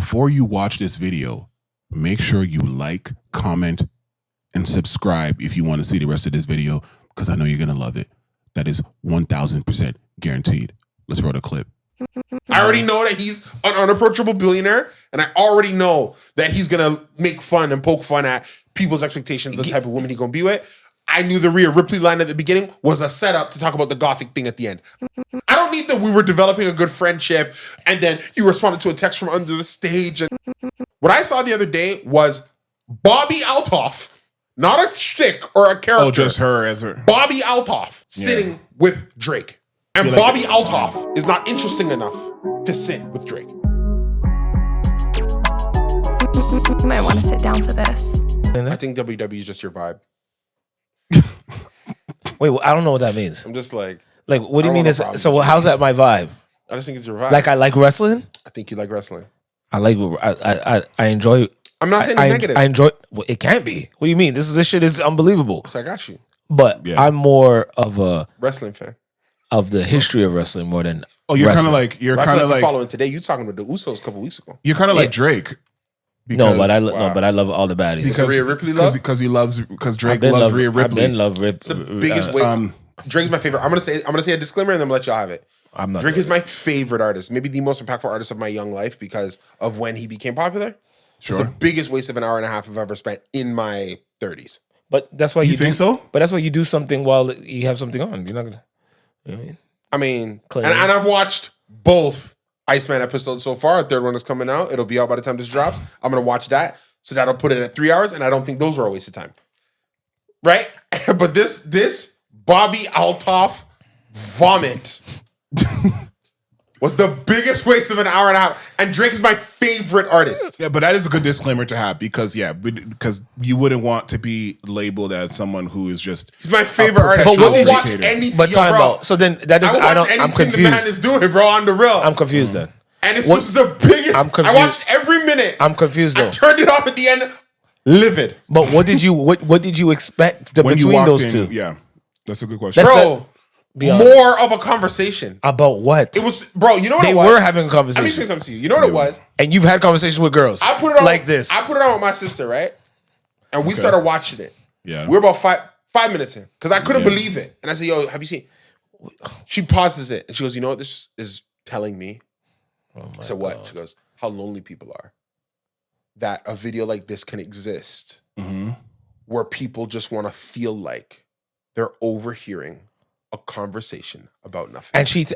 before you watch this video, make sure you like, comment, and subscribe if you want to see the rest of this video, because I know you're going to love it. That is 1,000% guaranteed. Let's roll the clip. I already know that he's an unapproachable billionaire, and I already know that he's going to make fun and poke fun at people's expectations of the type of woman he's going to be with. I knew the Rhea Ripley line at the beginning was a setup to talk about the gothic thing at the end. I don't need that we were developing a good friendship and then you responded to a text from under the stage. And what I saw the other day was Bobbi Althoff, not a shtick or a character. Oh, just her as her. Bobbi Althoff sitting with Drake. And Bobbi Althoff is not interesting enough to sit with Drake. You might want to sit down for this. I think WW is just your vibe. Wait, well, I don't know what that means. I'm just like, what do you mean? So how's that my vibe? I just think it's your vibe. Like I like wrestling. I think you like wrestling. I enjoy. I'm not saying it's negative. I enjoy. Well, it can't be. What do you mean? This shit is unbelievable. So I got you. But I'm more of a wrestling fan of the history of wrestling more than. Oh, you're kind of like following today. You talking with the Usos a couple weeks ago. You're kind of like Drake. Because, but I love all the baddies. Because Rhea Ripley love? Because Drake loves Rhea Ripley. It's the biggest way. Drake's my favorite. I'm gonna say a disclaimer and then I'm gonna let y'all have it. Drake is my favorite artist, maybe the most impactful artist of my young life because of when he became popular. Sure. It's the biggest waste of an hour and a half I've ever spent in my 30s. But that's why you think so? But that's why you do something while you have something on. You're not gonna. You know what I mean, and I've watched both Iceman episodes so far. A third one is coming out. It'll be out by the time this drops. I'm gonna watch that. So that'll put it at 3 hours, and I don't think those are a waste of time. Right? But this Bobbi Althoff vomit was the biggest waste of an hour and a half. And Drake is my favorite artist. Yeah, but that is a good disclaimer to have because you wouldn't want to be labeled as someone who is just. He's my favorite artist. But I will watch anything. But time out. So then that is. I'm confused. The man is doing, bro, on the real. I'm confused then. And it's just the biggest. I'm confused. I watched every minute. I'm confused though. I turned it off at the end, livid. But what did you expect between those two? Yeah, that's a good question, bro. More of a conversation about what it was, bro. You know what they it was? were having a conversation. Let me say something to you. You know what it was? And you've had conversations with girls. I put it on like this. I put it on with my sister, right? And we started watching it. Yeah, we're about five minutes in because I couldn't believe it. And I said, "Yo, have you seen?" She pauses it and she goes, "You know what this is telling me?" I said, "What?" She goes, "How lonely people are. That a video like this can exist, where people just want to feel like they're overhearing a conversation about nothing."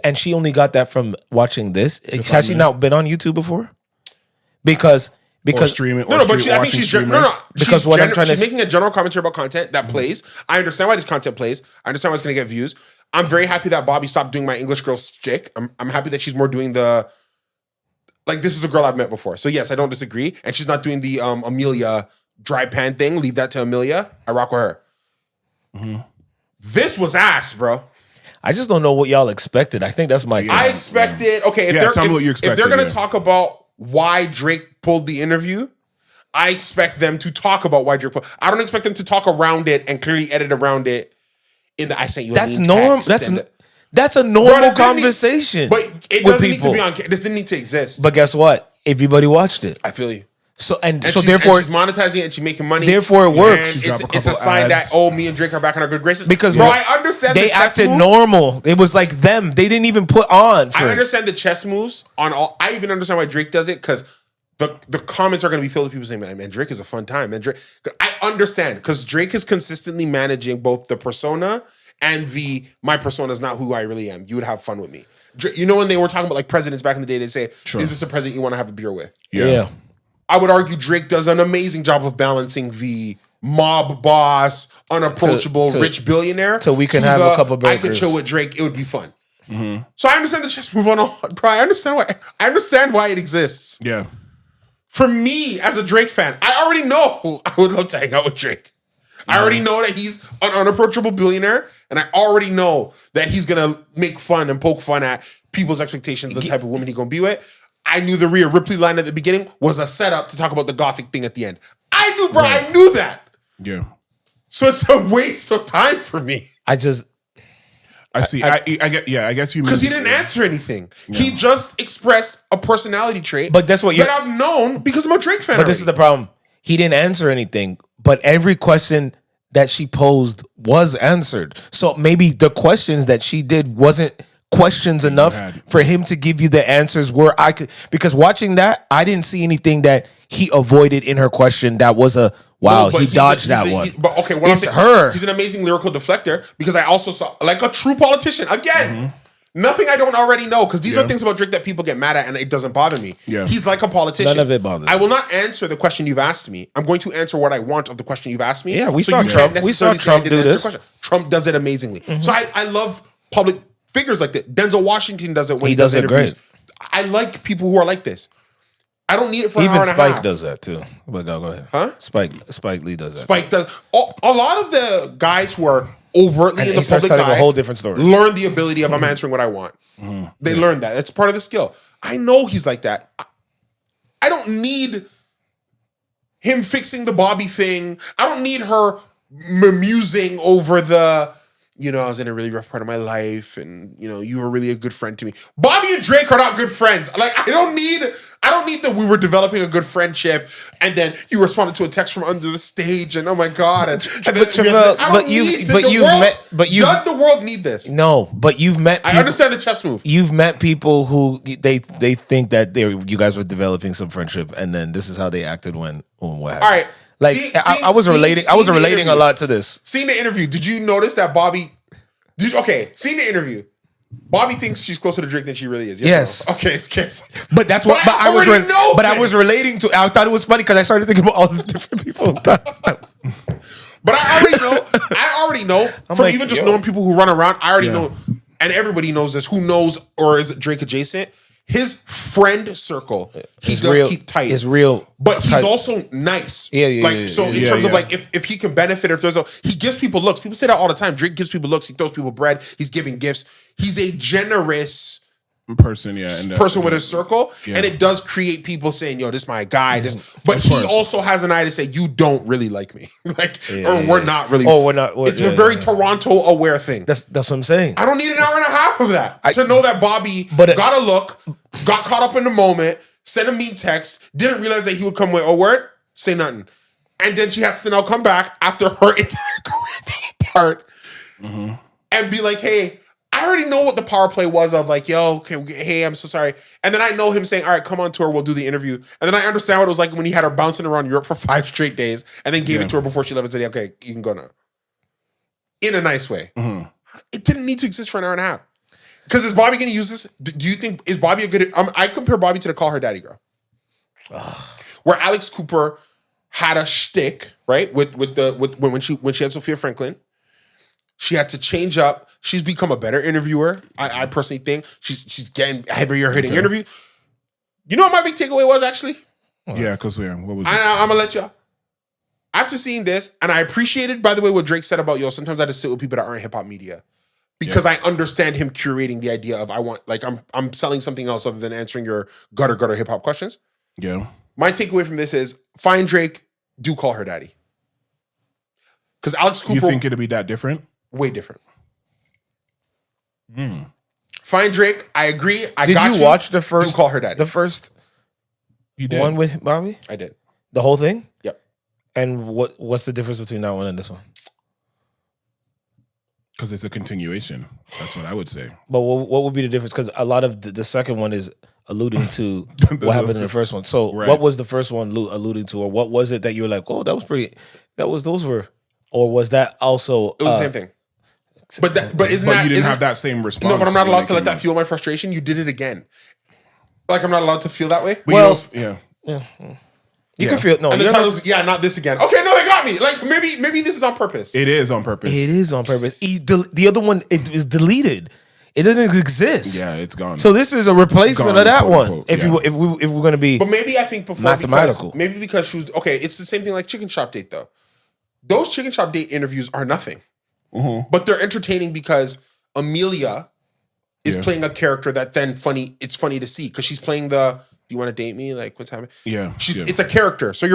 And she only got that from watching this. Has she not been on YouTube before? Because streaming. I think she's because what I'm trying to she's making a general commentary about content that plays. I understand why this content plays. I understand why it's going to get views. I'm very happy that Bobbi stopped doing my English girl shtick. I'm happy that she's more doing the. Like, this is a girl I've met before. So, yes, I don't disagree. And she's not doing the Amelia dry pan thing. Leave that to Amelia. I rock with her. This was ass, bro. I just don't know what y'all expected. I think that's my... I expected... Okay, tell me what you expected. If they're going to talk about why Drake pulled the interview, I expect them to talk about why Drake pulled... I don't expect them to talk around it and clearly edit around it in the I sent you a That's normal. That's a normal conversation. But it doesn't need to be on. This didn't need to exist. But guess what? Everybody watched it. I feel you. So therefore, she's monetizing it and she's making money. Therefore, it works. It's a sign that me and Drake are back in our good graces. Because bro, I understand they acted normal. It was like them. They didn't even put on. I understand the chess moves on all. I even understand why Drake does it because the comments are going to be filled with people saying, "Man, Drake is a fun time." Man, Drake. I understand because Drake is consistently managing both the persona. And my persona is not who I really am. You would have fun with me. You know when they were talking about like presidents back in the day, they'd say, "Is this a president you want to have a beer with?" Yeah. I would argue Drake does an amazing job of balancing the mob boss, unapproachable, rich billionaire. So we can have a couple burgers. I could chill with Drake. It would be fun. So I understand the chess move on. Bro, I understand why it exists. Yeah. For me, as a Drake fan, I already know I would love to hang out with Drake. I already know that he's an unapproachable billionaire, and I already know that he's gonna make fun and poke fun at people's expectations of the type of woman he's gonna be with. I knew the Rhea Ripley line at the beginning was a setup to talk about the gothic thing at the end. I knew, bro. Right. I knew that. Yeah. So it's a waste of time for me. I see. I get. Yeah, I guess you because he didn't answer anything. He just expressed a personality trait. But that's what that I've known because I'm a Drake fan. But this is the problem. He didn't answer anything. But every question that she posed was answered. So maybe the questions that she did wasn't questions enough for him to give you the answers where I could. Because watching that, I didn't see anything that he avoided in her question that was a wow. He dodged that one. But okay, it's her. He's an amazing lyrical deflector because I also saw like a true politician again. Nothing I don't already know because these are things about Drake that people get mad at and it doesn't bother me. Yeah. He's like a politician. None of it bothers me. I will not answer the question you've asked me. I'm going to answer what I want of the question you've asked me. Yeah, we saw Trump. We saw Trump do this. Trump does it amazingly. So I love public figures like that. Denzel Washington does it when he does great. interviews. I like people who are like this. I don't need it for an Even hour and a Spike half. does that too. But go ahead. Huh? Spike Lee does that. Spike does. A lot of the guys who are overtly in the public eye a whole different story. learn the ability of I'm answering what I want. They learn that. It's part of the skill. I know he's like that. I don't need him fixing the Bobbi thing. I don't need her musing over the, I was in a really rough part of my life and, you were really a good friend to me. Bobbi and Drake are not good friends. Like, I don't need that we were developing a good friendship and then you responded to a text from under the stage and oh my God. And then the world need this? No, but you've met people, I understand the chess move. You've met people who they think that you guys were developing some friendship and then this is how they acted when what happened. All right. Like I was relating a lot to this. Seeing the interview, did you notice that Bobbi? Seeing the interview, Bobbi thinks she's closer to Drake than she really is. Yes. Okay. But that's what. But I was relating to. I thought it was funny because I started thinking about all the different people. But I already know from even just knowing people who run around. I already know, and everybody knows this. Who knows or is Drake adjacent? His friend circle, he does keep tight. It's real, but he's also nice. In terms of like, if he can benefit, he gives people looks. People say that all the time. Drake gives people looks. He throws people bread. He's giving gifts. He's a generous person, person with his circle, and it does create people saying, "Yo, this is my guy." But he also has an eye to say, "You don't really like me, we're not really." Oh, we're not. It's a very Toronto aware thing. That's what I'm saying. I don't need an hour and a half of that to know that Bobbi got a look, got caught up in the moment, sent a mean text, didn't realize that he would come with a word, say nothing, and then she has to now come back after her entire career fell apart and be like, "Hey." I already know what the power play was of like, yo, okay, hey, I'm so sorry. And then I know him saying, all right, come on tour, we'll do the interview. And then I understand what it was like when he had her bouncing around Europe for 5 straight days and then gave it to her before she left and said, okay, you can go now. In a nice way. It didn't need to exist for an hour and a half. Because is Bobbi going to use this? Do you think, is Bobbi a good, I compare Bobbi to the Call Her Daddy girl. Where Alex Cooper had a shtick, right? When she had Sophia Franklin. She had to change up. She's become a better interviewer. I personally think she's getting heavier hitting interview. You know what my big takeaway was actually? Yeah, because what was it? I'm gonna let you. After seeing this, and I appreciated, by the way, what Drake said about sometimes I just sit with people that aren't hip hop media because I understand him curating the idea of I'm selling something else other than answering your gutter hip hop questions. Yeah. My takeaway from this is find Drake, do Call Her Daddy. Because Alex Cooper, you think it'd be that different? Way different. Find Drake. I agree. Did you watch the first? Call Her Daddy. The first one with Bobbi? I did. The whole thing? Yep. And what's the difference between that one and this one? Because it's a continuation. That's what I would say. But what would be the difference? Because a lot of the second one is alluding to what happened in the first one. So what was the first one alluding to, or what was it that you were like, oh, that was pretty? Or was that also? It was the same thing. But you didn't have that same response. No, but I'm not allowed to let that fuel my frustration. You did it again. Like I'm not allowed to feel that way. But you can feel no. And the not this again. Okay, no, they got me. Like maybe this is on purpose. It is on purpose. It is on purpose. The other one is deleted. It doesn't exist. Yeah, it's gone. So this is a replacement of that one. If we're gonna be, but maybe I think before mathematical. Because she was okay. It's the same thing like Chicken Shop Date though. Those Chicken Shop Date interviews are nothing. But they're entertaining because Amelia is playing a character that then it's funny to see because she's playing do you want to date me? Like what's happening? Yeah. It's a character. So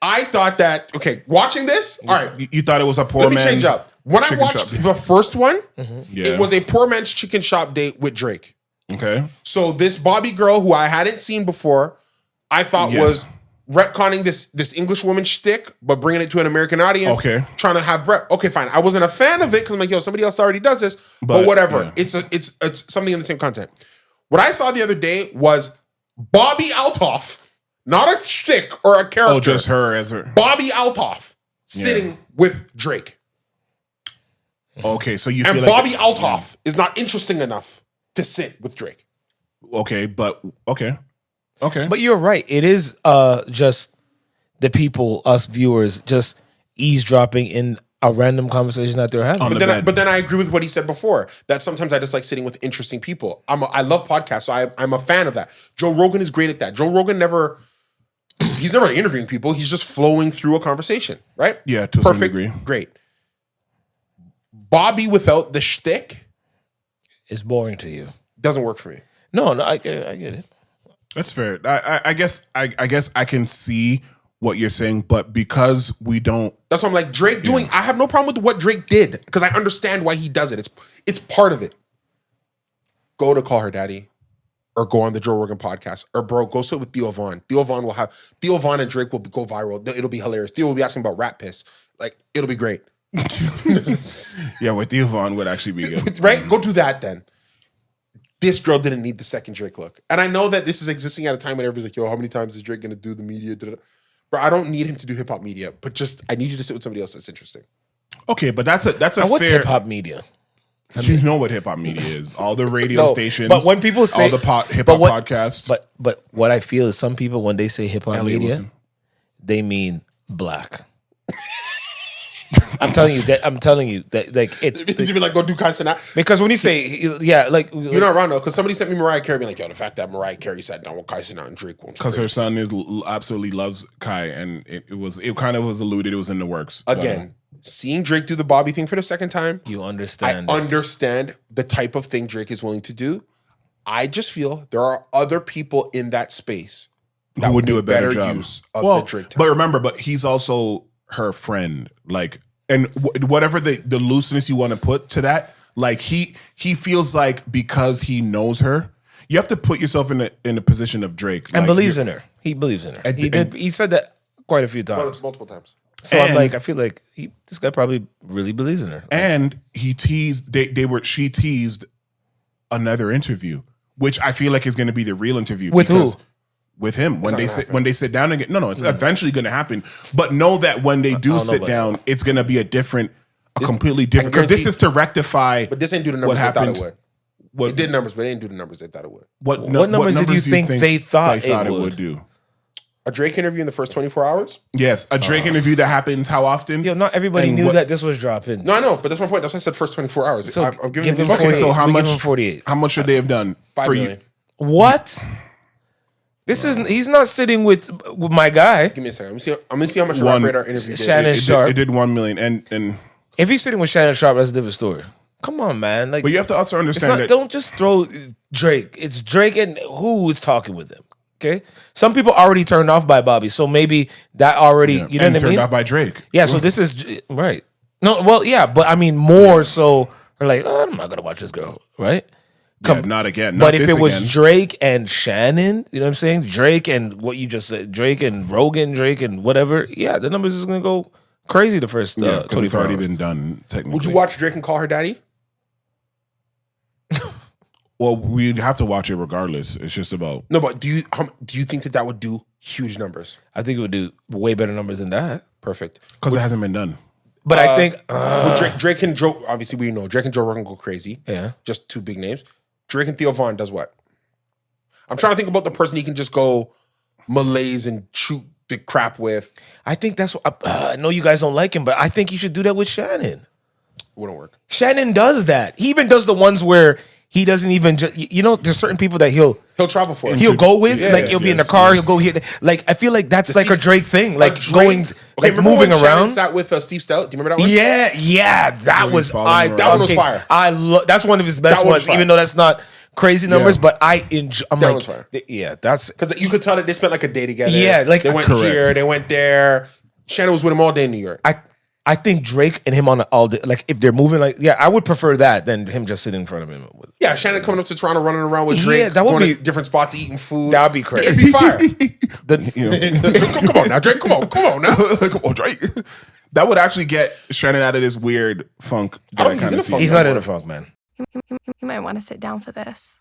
I thought that, okay, watching this, all right. You thought it was a poor man's When I Chicken watched shop date. the first one, Yeah. it was a poor man's chicken shop date with Drake. Okay. So this Bobbi girl who I hadn't seen before, I thought Yes. was retconning this English woman shtick, but bringing it to an American audience. Okay. Trying to have Brett. Okay, fine. I wasn't a fan of it because I'm like, yo, somebody else already does this. But whatever. yeah. It's something in the same content. What I saw the other day was Bobbi Althoff, not a shtick or a character. Oh, just her as her. Bobbi Althoff sitting with Drake. Okay, so you And feel like Bobbi Althoff is not interesting enough to sit with Drake. Okay, but okay. But you're right. It is just the people, us viewers, just eavesdropping in a random conversation that they're having. But then I agree with what he said before, that sometimes I just like sitting with interesting people. I love podcasts, so I'm a fan of that. Joe Rogan is great at that. Joe Rogan he's never interviewing people. He's just flowing through a conversation, right? Yeah, to some degree. Great. Bobby without the shtick It's boring to you. doesn't work for me. No, I get it. That's fair. I guess I can see what you're saying, but because we don't. That's what I'm like, Drake doing. I have no problem with what Drake did because I understand why he does it. It's part of it. Go to Call Her Daddy, or go on the Joe Rogan podcast, or bro, go sit with Theo Von. Theo Von and Drake will go viral. It'll be hilarious. Theo will be asking about rat piss. Like, it'll be great. Yeah, with Theo Von would actually be good. Right? Go do that then. This girl didn't need the second Drake look. And I know that this is existing at a time when everybody's like, yo, how many times is Drake going to do the media? But I don't need him to do hip hop media. But just, I need you to sit with somebody else that's interesting. Okay, but that's a Now, what's fair. hip hop media? You know what hip hop media is? All the radio stations. But when people say all the hip hop podcasts. But what I feel is some people, when they say hip hop Elliot media, Wilson. they mean black. I'm telling you that like it's Did you be like, go do Kaisana? because when you say like You're not wrong though, because somebody sent me Mariah Carey being like, yo, the fact that Mariah Carey sat down with Kaisana and Drake won't. Because her son absolutely loves Kai, and it kind of was alluded it was in the works. Again, seeing Drake do the Bobby thing for the second time, you understand. I understand the type of thing Drake is willing to do. I just feel there are other people in that space that who would do a make better job. use of the Drake time. But remember, he's also her friend. Like, and whatever the looseness you want to put to that, like he feels like because he knows her, you have to put yourself in a position of Drake and believes in her. He believes in her. He said that quite a few times. Multiple times. So I'm like, I feel like this guy probably really believes in her. And he teased. She teased another interview, which I feel like is going to be the real interview. With who? With him when they sit down and get it's eventually going to happen. But know that when they do sit down, it's going to be a completely different. Because this is to rectify. But this ain't do the numbers what happened. they thought it would. It did numbers, but it didn't do the numbers they thought it would. What numbers did you think they thought it would do? A Drake interview in the first 24 hours? Yes, a Drake interview that happens how often? Yo, not everybody knew that this was dropping. No, I know, but that's my point. That's why I said first 24 hours. So I'm giving give him you 48. So how We much? give him 48. How much should they have done 5 for million. you? What? This is he's not sitting with my guy. Give me a second. I'm gonna see how much Rap Radar interview did. Shannon Sharpe. It did 1 million, and If he's sitting with Shannon Sharpe, that's a different story. Come on, man. Like, but you have to also it's understand not, that don't just throw Drake. It's Drake and who is talking with him. Okay, some people already turned off by Bobby, so maybe that already you know and what I turned mean. out by Drake. Yeah, so this is right. No, well, yeah, but I mean more so. We're like, oh, I'm not gonna watch this girl, right? Not again. But if it was Drake and Shannon, you know what I'm saying? Drake and what you just said, Drake and Rogan, Drake and whatever, yeah, the numbers is gonna go crazy the first 24 it's already hours. been done technically. Would you watch Drake and Call Her Daddy? Well, we'd have to watch it regardless. It's just about No, but do you think that would do huge numbers? I think it would do way better numbers than that. Perfect. because it hasn't been done. But I think Would Drake and Joe, obviously we know Drake and Joe Rogan go crazy. yeah. Just two big names. Drake and Theo Von does what? I'm trying to think about the person he can just go malaise and shoot the crap with. I think that's what I know you guys don't like him, but I think you should do that with Shannon. Wouldn't work. Shannon does that. He even does the ones where he doesn't even there's certain people that he'll travel for it. he'll go with, Yes, like he'll be in the car, he'll go here. Like I feel like that's like a Drake thing, like Drake- going, Okay, like remember moving when Shannon around. sat with Steve Stout. Do you remember that one? Yeah, that was following around. That one was fire. That's one of his best That one was ones, fire. even though that's not crazy numbers. But I enjoy. I'm That like, was fire. yeah, that's Because you could tell that they spent like a day together. Yeah, like- they went Correct. here, they went there. Shannon was with him all day in New York. I think Drake and him on all day, like if they're moving like, yeah, I would prefer that than him just sitting in front of him. Yeah, Shannon coming up to Toronto, running around with Drake, Yeah, that would going be- to different spots, eating food. That would be crazy. It'd be fire. Come on now, Drake. Come on now. Come on, Drake. That would actually get Shannon out of this weird funk. I don't think he's in a funk. He's not in a funk, man. You might want to sit down for this.